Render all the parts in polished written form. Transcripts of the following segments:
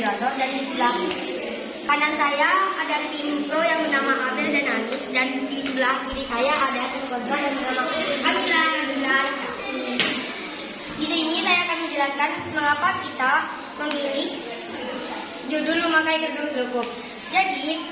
moderator, dan di sebelah kanan saya ada tim pro yang bernama Abel dan Anis, dan di sebelah kiri saya ada tim kontra yang bernama Kamila, Nabila, Rika. Di sini saya akan menjelaskan mengapa kita memilih judul memakai kerudung selukuk. Jadi,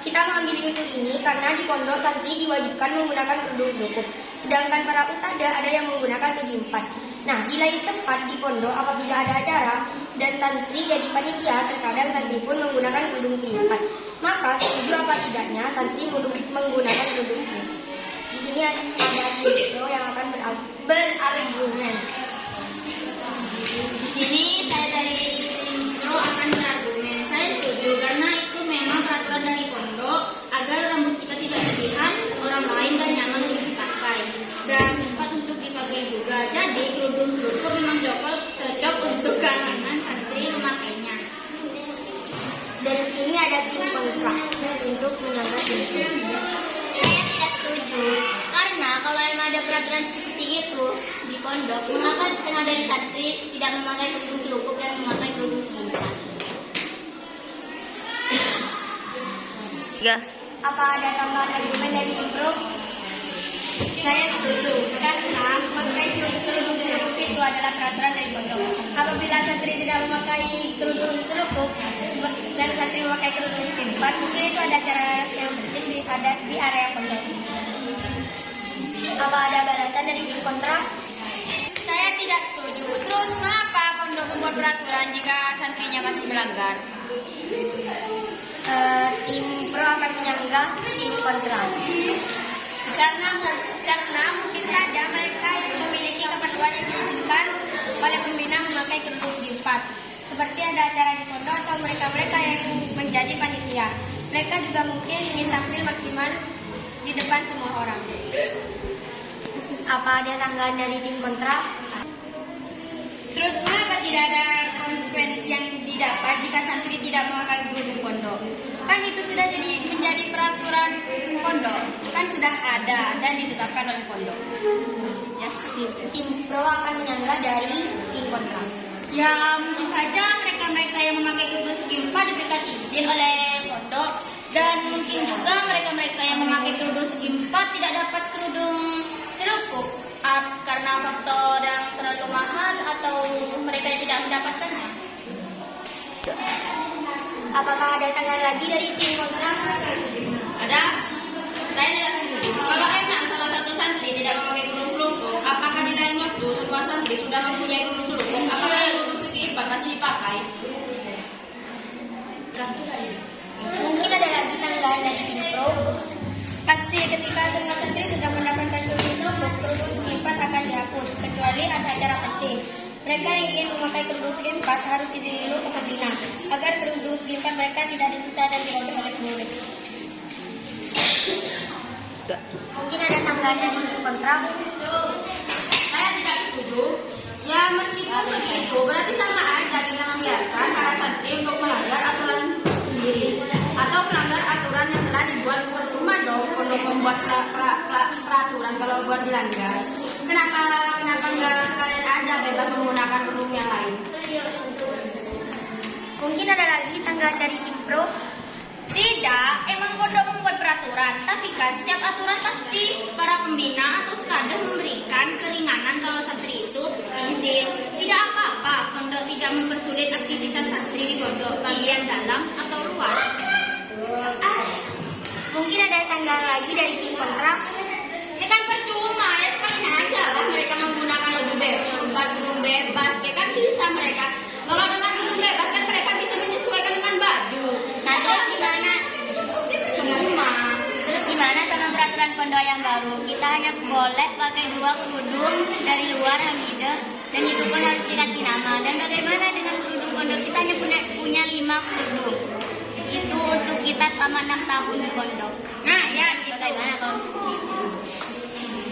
kita mengambil usul ini karena di pondok santri diwajibkan menggunakan kerudung selukuk, sedangkan para ustadzah ada yang menggunakan segi empat. Nah, di lain tempat di pondok apabila ada acara dan santri jadi panitia, terkadang santri pun menggunakan kerudung segi empat. Maka setuju apa tidaknya santri menggunakan kerudung selukuk? Di sini ada video yang akan berargumen. Di sini saya dari tim pro akan berargumen. Saya setuju karena itu memang peraturan dari pondok agar rambut kita tidak terlihat orang lain dan nyaman untuk dipakai dan cepat untuk dipakai juga. Jadi kerudung selukuk memang cocok untuk kalangan santri memakainya. Dan di sini ada tim kontra untuk menyangga ini. Saya tidak setuju karena kalau emang ada peraturan seperti itu di pondok, mengapa setengah dari santri tidak memakai kerudung selukuk dan memakai kerudung singkat? Apa ada tambahan argumen dari tim pro? Saya setuju karena memakai kerudung selukuk itu adalah peraturan dari pondok. Apabila santri tidak memakai kerudung selukuk dan santri memakai kerudung singkat, mungkin itu ada acara yang penting di area pondok. Apa ada balasan dari tim kontra? Saya tidak setuju. Terus mengapa pondok membuat peraturan jika santrinya masih melanggar? Tim pro akan menyanggah tim kontra. Karena mungkin saja mereka yang memiliki keperluan yang diinginkan oleh pembina memakai kerudung segi empat. Seperti ada acara di pondok atau mereka-mereka yang menjadi panitia. Mereka juga mungkin ingin tampil maksimal di depan semua orang. Apa ada sanggahan dari tim kontra? Terus mengapa tidak ada konsekuensi yang didapat jika santri tidak memakai kerudung pondok? Kan itu sudah menjadi peraturan pondok, itu kan sudah ada dan ditetapkan oleh pondok. Ya, tim pro akan menyanggah dari tim kontra. Ya mungkin saja mereka-mereka yang memakai kerudung segi empat diberikan izin oleh pondok, dan mungkin juga mereka-mereka yang memakai kerudung segi empat tidak dapat kerudung selukuk karena faktor yang terlalu mahal atau mereka yang tidak mendapatkannya. Apakah ada sanggahan lagi dari tim kontra? Ada? Saya tidak setuju. Kalau emang salah satu santri tidak memakai kerudung selukuk, apakah di lain waktu semua santri sudah mempunyai kerudung selukuk? Apakah kerudung segi empat masih dipakai? Mungkin ada lagi sanggahan dari tim pro. Pasti ketika semua santri sudah mendapatkan kerudung selukuk, kerudung segi empat akan dihapus, kecuali ada acara penting. Mereka yang ingin memakai kerudung segi empat harus izin dulu ke pembina, agar kerudung segi empat mereka tidak disita dan dirobek oleh pengurus. Mungkin ada sanggahan dari tim kontra. Saya tidak setuju. Ya meskipun begitu, berarti sama aja kita membiarkan para santri untuk melanggar aturan sendiri atau melanggar aturan yang telah dibuat. Percuma dong untuk membuat peraturan kalau buat dilanggar. Kenapa nggak kalian aja bebas menggunakan kerudung yang lain? Mungkin ada lagi sanggahan dari tim pro. Tidak, emang pondok membuat peraturan, tapi kan setiap aturan pasti para pembina atau sekadar memberikan keringanan kalau santri itu izin. Tidak apa-apa, pondok tidak mempersulit aktivitas santri di pondok, bagian dalam atau luar. Mungkin ada sanggahan lagi dari tim kontra. Ya kan percuma, ya sekalian aja lah mereka menggunakan kerudung bebas, ya kan bisa mereka. Kalau dengan kerudung bebas kan mereka bisa menyesuaikan dengan baju. Nah terus gimana? Terus gimana sama peraturan pondok yang baru? Kita hanya boleh pakai 2 kerudung dari luar hamidah, dan itu pun harus dikasih nama. Dan bagaimana dengan kerudung pondok? Kita hanya punya 5 kerudung. Itu untuk kita selama 6 tahun di pondok. Nah ya, bagaimana kalau seperti itu?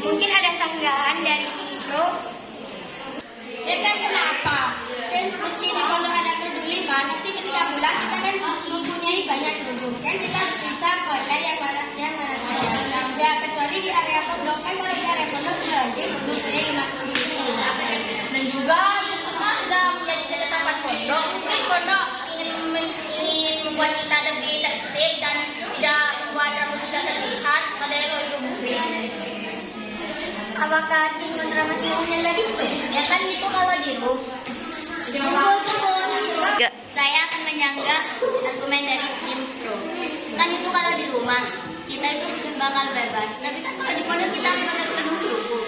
Mungkin ada sanggahan dari tim pro. Ya kan kenapa? Kan meski di pondok ada kerudung 5, nanti ketika pulang kita kan mempunyai banyak kerudung. Kan kita bisa pakai yang mana saja. Ya kecuali di area pondok, kan kalau di area pondok wajib mempunyai 5 kerudung. Dan juga itu semua sudah menjadi ketetapan pondok. Mungkin pondok Apakah tim kontra masih menyangga Dimpro? Ya kan itu kalau di room. Saya akan menyanggah argumen dari tim pro. Kan itu kalau di rumah kita itu bakal bebas. Tapi kan kalau di pondok kita bakal penuh suku.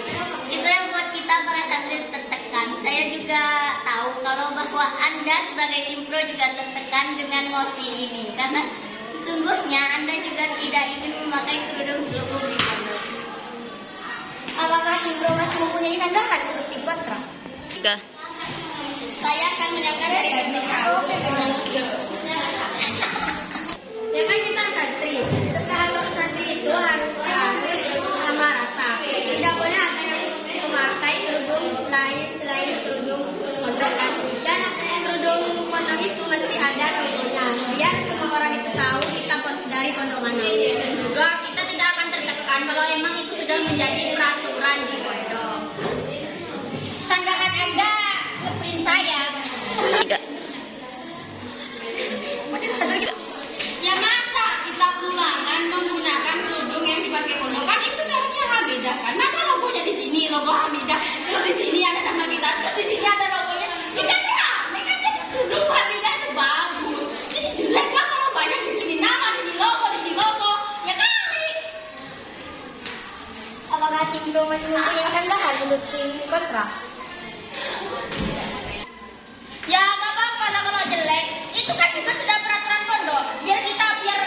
Itu yang buat kita para santri tertekan. Saya juga tahu kalau bahwa Anda sebagai tim pro juga tertekan dengan mosi ini. Karena sesungguhnya Anda juga tidak ingin memakai kerudung selubung di pondok. Apakah tim pro masih mempunyai sanggahan untuk tim kontra? Saya akan menyanggah dari argumen pro. Ya kan kita santri. Setelah santri itu harus sama rata. Tidak boleh ada yang memakai kerudung lain selain kerudung pondok kan. Dan kerudung pondok itu mesti ada logonya. Biar semua orang itu tahu kita dari pondok mana. Dan juga kita tidak akan tertekan kalau emang itu sudah menjadi peraturan di pondok. Sanggahan Anda ngeprint saya. Ya masa kita pulangan menggunakan kerudung yang dipakai pondok kan itu namanya Hamidah kan. Masa logonya di sini logo Hamidah, terus di sini ada nama kita, terus di sini ada logonya. Ya kan rame kan jadi kerudung Hamidah itu bagus. Jadi jelek lah kalau banyak di sini nama, di sini logo. Ya kali. Apakah tim pro masih mempunyai sanggahan untuk tim kontra? Ya nggak apa-apa lah kalau jelek. Itu kan juga sudah peraturan pondok. Biar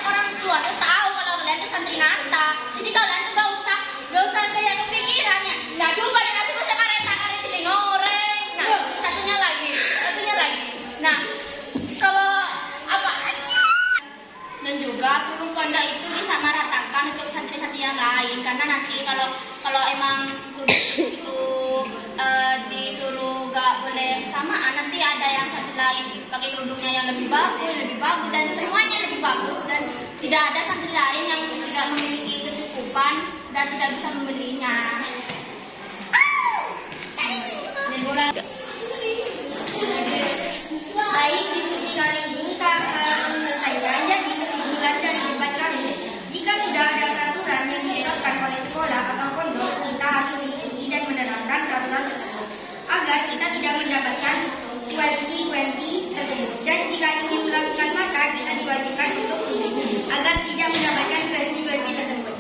orang tua tuh tahu kalau kalian tuh santri nata. Jadi kalian tuh gak usah kayak kepikirannya. Nah coba deh nasi gue sekarang ciling goreng. Nah satunya lagi. Nah kalau apa? Dan juga kerudung pondok itu disamaratakan untuk santri-santri yang lain karena nanti kalau emang itu disuruh gak boleh samaan, nanti ada yang satu lain pakai kerudungnya yang lebih bagus dan semuanya lebih bagus dan tidak ada santri lain yang tidak memiliki kecukupan dan tidak bisa membelinya. Baik, diskusi kali ini kami selesaikan. Jadi kesimpulan dari debat kami, jika sudah ada peraturan yang ditetapkan oleh sekolah atau pondok, kita harus mengikuti dan menerapkan peraturan tersebut agar kita tidak mendapatkan konsekuensi tersebut. Dan jika ingin melakukan maka kita diwajibkan untuk izin agar tidak mendapatkan konsekuensi tersebut.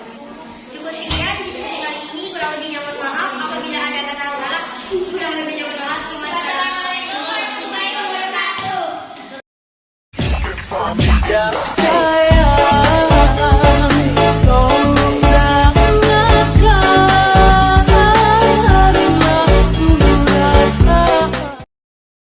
Cukup sekian diskusi kali ini. Kurang lebihnya mohon maaf apabila ada kata salah. Kurang lebihnya mohon maaf. Assalamualaikum warahmatullahi wabarakatuh.